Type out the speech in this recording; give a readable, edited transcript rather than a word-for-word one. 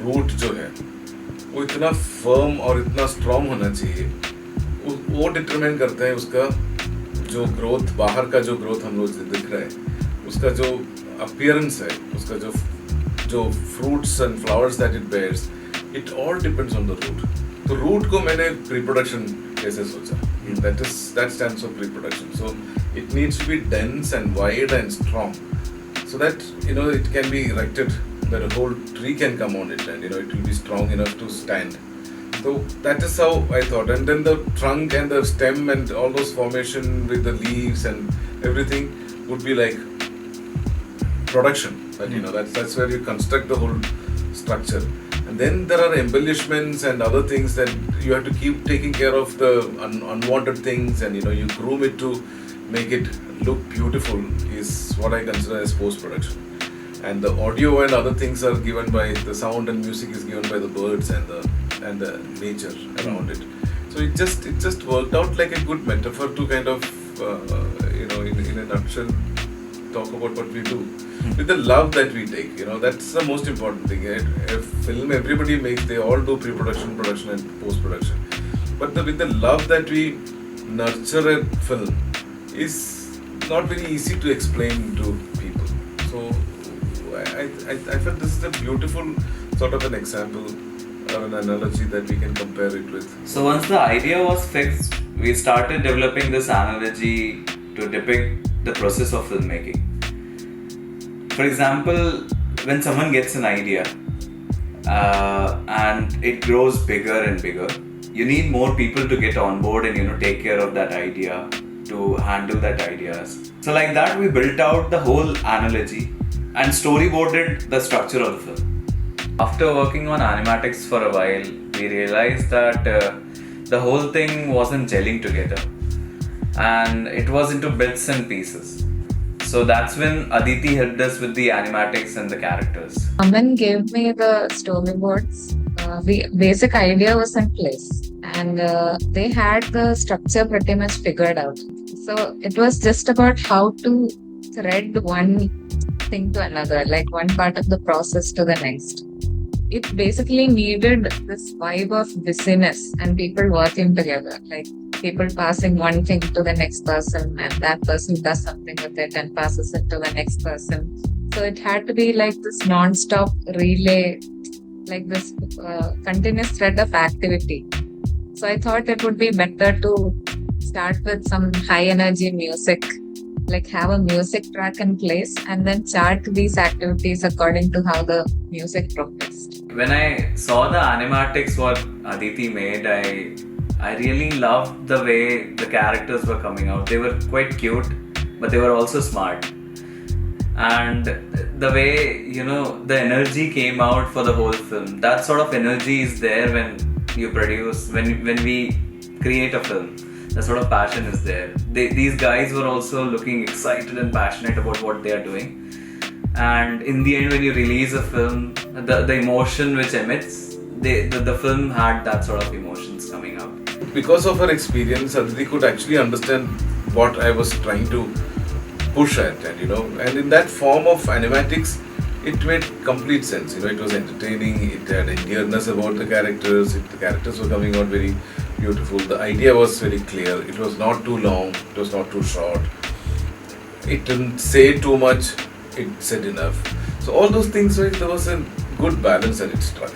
Root जो है वो इतना फर्म और इतना स्ट्रॉन्ग होना चाहिए, वो डिटरमाइन करता है उसका जो ग्रोथ, बाहर का जो ग्रोथ हम लोग दिख रहा है, उसका जो अपीयरेंस है, उसका जो fruits and flowers that it bears, it all depends on the root. तो रूट को मैंने प्री प्रोडक्शन कैसे सोचा, that stands for pre production. So it needs to be dense and wide and strong, so that it can be erected, that a whole tree can come on it, and it will be strong enough to stand. So that is how I thought. And then the trunk and the stem and all those formation with the leaves and everything would be like production. That that's where you construct the whole structure. And then there are embellishments and other things that you have to keep taking care of, the unwanted things, and you groom it to make it look beautiful, is what I consider as post-production. And the audio and other things are given by the sound, and music is given by the birds and the nature around it. So it just worked out like a good metaphor to kind of in a nutshell talk about what we do with the love that we take. That's the most important thing. A film everybody makes, they all do pre-production, production and post-production, but with the love that we nurture a film is not very easy to explain to people. So I felt this is a beautiful sort of an example or an analogy that we can compare it with. So once the idea was fixed, we started developing this analogy to depict the process of filmmaking. For example, when someone gets an idea and it grows bigger and bigger, you need more people to get on board and take care of that idea, to handle that ideas. So like that, we built out the whole analogy and storyboarded the structure of the film. After working on Animatics for a while, we realized that the whole thing wasn't gelling together, and it was into bits and pieces. So that's when Aditi helped us with the Animatics and the characters. Aman gave me the storyboards. The basic idea was in place, and they had the structure pretty much figured out. So it was just about how to thread one thing to another, like one part of the process to the next. It basically needed this vibe of busyness and people working together, like people passing one thing to the next person, and that person does something with it and passes it to the next person. So it had to be like this non-stop relay, like this continuous thread of activity. So I thought it would be better to start with some high energy music, like have a music track in place, and then chart these activities according to how the music progressed. When I saw the animatics what Aditi made, I really loved the way the characters were coming out. They were quite cute, but they were also smart. And the way, the energy came out for the whole film. That sort of energy is there when you produce, when we create a film. That sort of passion is there. These guys were also looking excited and passionate about what they are doing. And in the end, when you release a film, the emotion which emits, the film had that sort of emotions coming out. Because of her experience, Aditi could actually understand what I was trying to push at, and in that form of animatics, it made complete sense. It was entertaining, it had endearness about the characters, the characters were coming out very beautiful, the idea was very clear, it was not too long, it was not too short, it didn't say too much, it said enough. So all those things, there was a good balance and it struck.